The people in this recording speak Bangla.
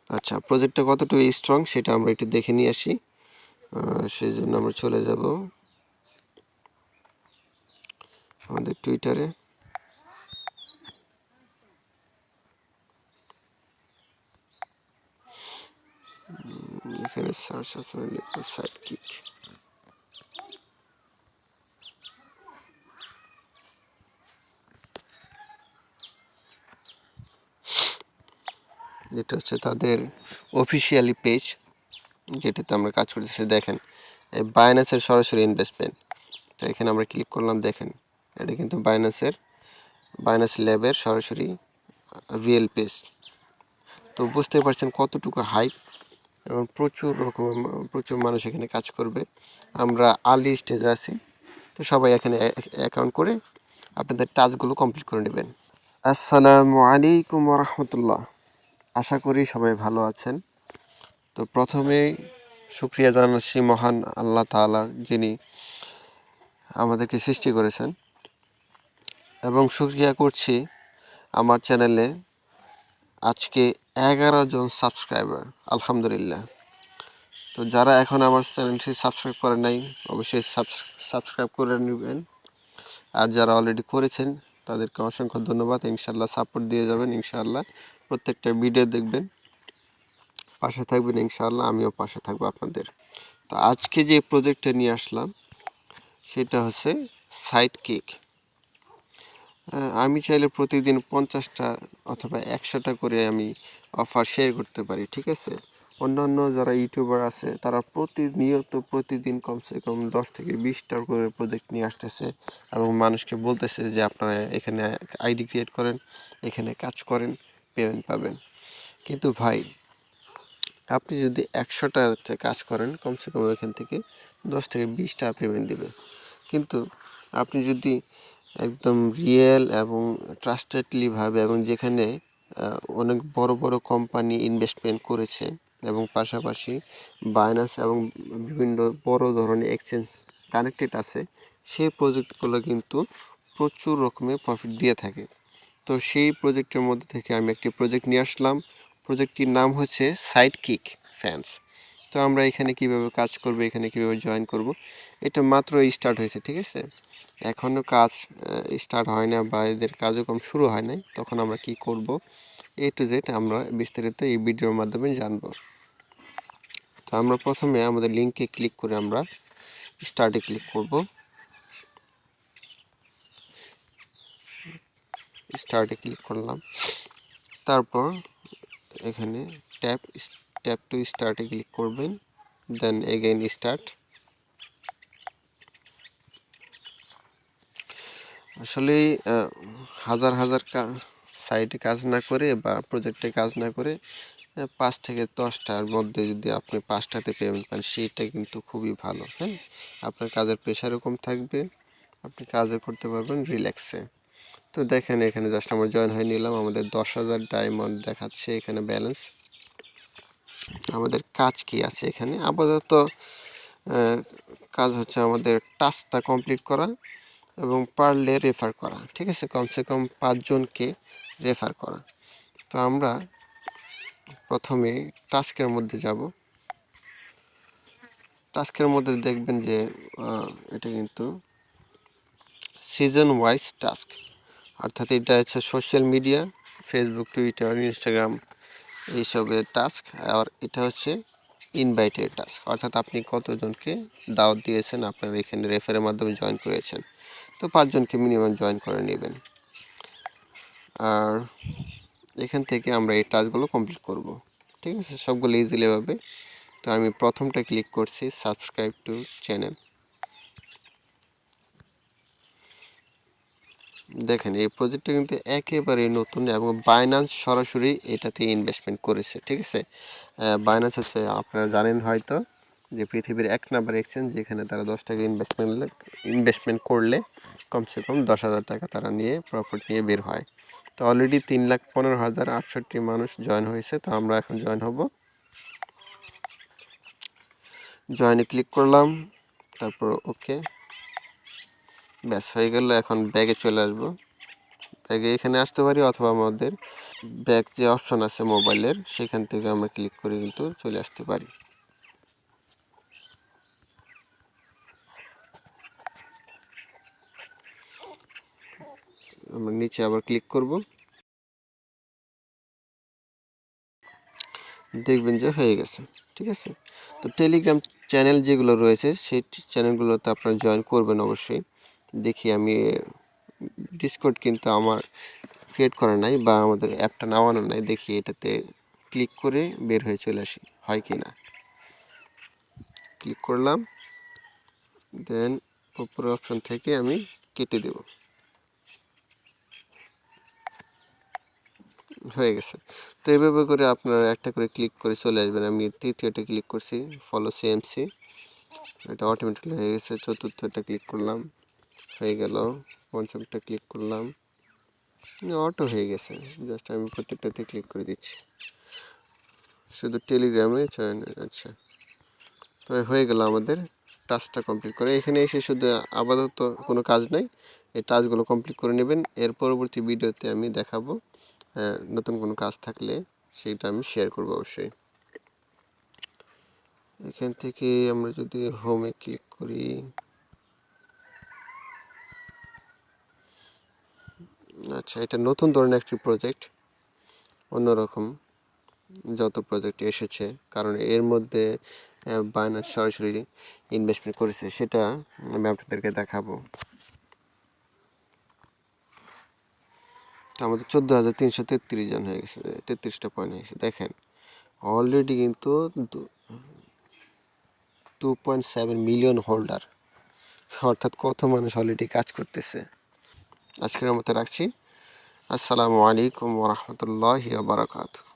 আচ্ছা, প্রজেক্টটা কতটুকু স্ট্রং সেটা আমরা একটু দেখে নিয়ে আসি। সেই জন্য আমরা চলে যাব আমাদের টুইটারে। এখানে সার্চ অপশনে লিখব সাইডকিক। যেটা হচ্ছে তাদের অফিসিয়ালি পেজ, যেটাতে আমরা কাজ করতেছি। দেখেন এই বাইন্যান্সের সরাসরি ইনভেস্টমেন্ট, তো এখানে আমরা ক্লিক করলাম। দেখেন এটা কিন্তু বাইন্যান্স ল্যাবের সরাসরি রিয়েল পেজ। তো বুঝতে পারছেন কতটুকু হাইপ এবং প্রচুর মানুষ এখানে কাজ করবে। আমরা আর্লি স্টেজে আছি, তো সবাই এখানে অ্যাকাউন্ট করে আপনাদের টাস্কগুলো কমপ্লিট করে নেবেন। আসসালামু আলাইকুম রহমতুল্লাহ। আশা করি সবাই ভালো আছেন। তো প্রথমেই শুকরিয়া জানাচ্ছি মহান আল্লাহ তাআলার, যিনি আমাদেরকে সৃষ্টি করেছেন, এবং শুকরিয়া করছি আমার চ্যানেলে আজকে 11 জন সাবস্ক্রাইবার, আলহামদুলিল্লাহ। তো যারা এখন আমার চ্যানেলটি সাবস্ক্রাইব করেন নাই, অবশ্যই সাবস্ক্রাইব করে নেবেন। আর যারা অলরেডি করেছেন তাদেরকে অসংখ্য ধন্যবাদ। ইনশাআল্লাহ সাপোর্ট দিয়ে যাবেন, ইনশাআল্লাহ প্রত্যেকটা ভিডিও দেখবেন, পাশে থাকবেন, ইনশাআল্লাহ আমিও পাশে থাকবো আপনাদের। তো আজকে যে প্রজেক্টটা নিয়ে আসলাম সেটা হচ্ছে সাইডকিক। আমি চাইলে প্রতিদিন 50টা অথবা 100টা করে আমি অফার শেয়ার করতে পারি, ঠিক আছে। অন্যান্য যারা ইউটিউবার আছে তারা প্রতিদিন কমসে কম 10 থেকে 20টা করে প্রজেক্ট নিয়ে আসতেছে এবং মানুষকে বলতেছে যে আপনারা এখানে আইডি ক্রিয়েট করেন, এখানে কাজ করেন, পেমেন্ট পাবেন। কিন্তু ভাই, আপনি যদি 100টাতে কাজ করেন, কমসে কম এখান থেকে 10 থেকে 20টা পেমেন্ট দেবে। কিন্তু আপনি যদি একদম রিয়েল এবং ট্রাস্টেডলিভাবে, এবং যেখানে অনেক বড় বড় কোম্পানি ইনভেস্টমেন্ট করেছে এবং পাশাপাশি বাইন্যান্স এবং বিভিন্ন বড় ধরনের এক্সচেঞ্জ কানেক্টেড আছে, সেই প্রজেক্টগুলো কিন্তু প্রচুর রকমের প্রফিট দিয়ে থাকে। তো সেই প্রজেক্টের মধ্যে থেকে আমি একটি প্রজেক্ট নিয়ে আসলাম। প্রজেক্টটির নাম হচ্ছে সাইডকিক ফ্যান্স। তো আমরা এখানে কিভাবে কাজ করব, এখানে কিভাবে জয়েন করব, এটা মাত্র স্টার্ট হয়েছে, ঠিক আছে। এখনও কাজ স্টার্ট হয় না বা এদের কার্যক্রম শুরু হয় নাই। তখন আমরা কি করব, এ টু জেড আমরা বিস্তারিত এই ভিডিওর মাধ্যমে জানব। তো আমরা প্রথমে আমাদের লিঙ্কে ক্লিক করে আমরা স্টার্টে ক্লিক করব। স্টার্টে ক্লিক করলাম, তারপর এখানে ট্যাপ টু স্টার্টে ক্লিক করবেন, দেন এগেইন স্টার্ট। আসলে হাজার হাজার সাইটে কাজ না করে বা প্রজেক্টে কাজ না করে 5 থেকে 10টার মধ্যে যদি আপনি 5টাতে পেমেন্ট পান, সেইটা কিন্তু খুবই ভালো। হ্যাঁ, আপনার কাজের প্রেশারও কম থাকবে, আপনি কাজও করতে পারবেন রিল্যাক্সে। তো দেখেন এখানে জাস্ট আমরা জয়েন হয়ে নিলাম। আমাদের 10,000 ডায়মন্ড দেখাচ্ছে এখানে ব্যালেন্স। আমাদের কাজ কি আছে এখানে আপাতত? কাজ হচ্ছে আমাদের টাস্কটা কমপ্লিট করা এবং পারলে রেফার করা, ঠিক আছে। কমসে কম 5 জনকে রেফার করা। তো আমরা প্রথমে টাস্কের মধ্যে যাব। টাস্কের মধ্যে দেখবেন যে এটা কিন্তু সিজন ওয়াইজ টাস্ক, অর্থাৎ এটা হচ্ছে social media, Facebook, Twitter, Instagram এইসবের টাস্ক। আর এটা হচ্ছে ইনভাইটেড টাস্ক, অর্থাৎ আপনি কতজনকে দাওয়াত দিয়েছেন, আপনার এখানে রেফারের মাধ্যমে জয়েন করেছেন। তো 5 জনকে মিনিমাম জয়েন করে নেবেন। আর এখান থেকে আমরা এই টাস্কগুলো কমপ্লিট করব, ঠিক আছে, সবগুলো ইজিলি ভাবে। তো আমি প্রথমটা ক্লিক করছি, সাবস্ক্রাইব টু চ্যানেল। দেখেন এই প্রজেক্টটা কিন্তু একেবারে নতুন এবং বাইন্যান্স সরাসরি এটাতে ইনভেস্টমেন্ট করেছে, ঠিক আছে। বাইন্যান্স হচ্ছে, আপনারা জানেন হয়তো, যে পৃথিবীর 1 নাম্বার এক্সচেঞ্জ, যেখানে তারা 10 টাকা ইনভেস্টমেন্ট করলে কমসে কম 10,000 টাকা তারা নিয়ে প্রফিট নিয়ে বের হয়। তো অলরেডি 3,15,068 মানুষ জয়েন হয়েছে। তো আমরা এখন জয়েন হব। জয়েনে ক্লিক করলাম, তারপর ওকে, ব্যাস হয়ে গেল। এখন ব্যাগে চলে আসবো। ব্যাগে এখানে আসতে পারি, অথবা আমাদের ব্যাক যে অপশন আছে মোবাইলের সেখান থেকে আমরা ক্লিক করে কিন্তু চলে আসতে পারি। আমরা নিচে আবার ক্লিক করব, দেখবেন যে হয়ে গেছে। ঠিক আছে, তো টেলিগ্রাম চ্যানেল যেগুলো রয়েছে সেই চ্যানেলগুলোতে আপনারা জয়েন করবেন অবশ্যই। দেখি আমি ডিসকর্ড কিন্তু আমার ক্রিয়েট করা নাই বা আমাদের অ্যাপটা নামানো নাই, দেখি এটাতে ক্লিক করে বের হয়ে চলে আসি হয় কি না। ক্লিক করলাম, দেন উপরের অপশন থেকে আমি কেটে দেব। হয়ে গেছে। তো এইভাবে করে আপনারা একটা করে ক্লিক করে চলে আসবেন। আমি তৃতীয়টা ক্লিক করছি, ফলো সিএমসি, এটা অটোমেটিক্যালি হয়ে গেছে। চতুর্থটা ক্লিক করলাম, হয়ে গেল। পঞ্চমটা ক্লিক করলাম, অটো হয়ে গেছে। জাস্ট আমি প্রত্যেকটাতে ক্লিক করে দিচ্ছি, শুধু টেলিগ্রামে চয়ন। আচ্ছা, তো হয়ে গেল আমাদের টাস্কটা কমপ্লিট করে। এখানে এসে শুধু আপাতত কোনো কাজ নাই, এই টাস্কগুলো কমপ্লিট করে নেবেন। এর পরবর্তী ভিডিওতে আমি দেখাবো নতুন কোনো কাজ থাকলে সেইটা আমি শেয়ার করবো অবশ্যই। এখান থেকে আমরা যদি হোমে ক্লিক করি, আচ্ছা এটা নতুন ধরনের একটি প্রজেক্ট, অন্যরকম যত প্রজেক্ট এসেছে, কারণ এর মধ্যে বাইনান্স সরাসরি ইনভেস্টমেন্ট করেছে, সেটা আমি আপনাদেরকে দেখাবো। তো আমাদের 14,333 জন হয়ে গেছে, 33টা পয়েন্ট হয়ে গেছে। দেখেন অলরেডি কিন্তু 2.7 মিলিয়ন হোল্ডার, অর্থাৎ কত মানুষ অলরেডি কাজ করতেছে। আজকের মতো রাখছি। আসসালামু আলাইকুম ওয়া রাহমাতুল্লাহি ওয়া বারাকাতুহু।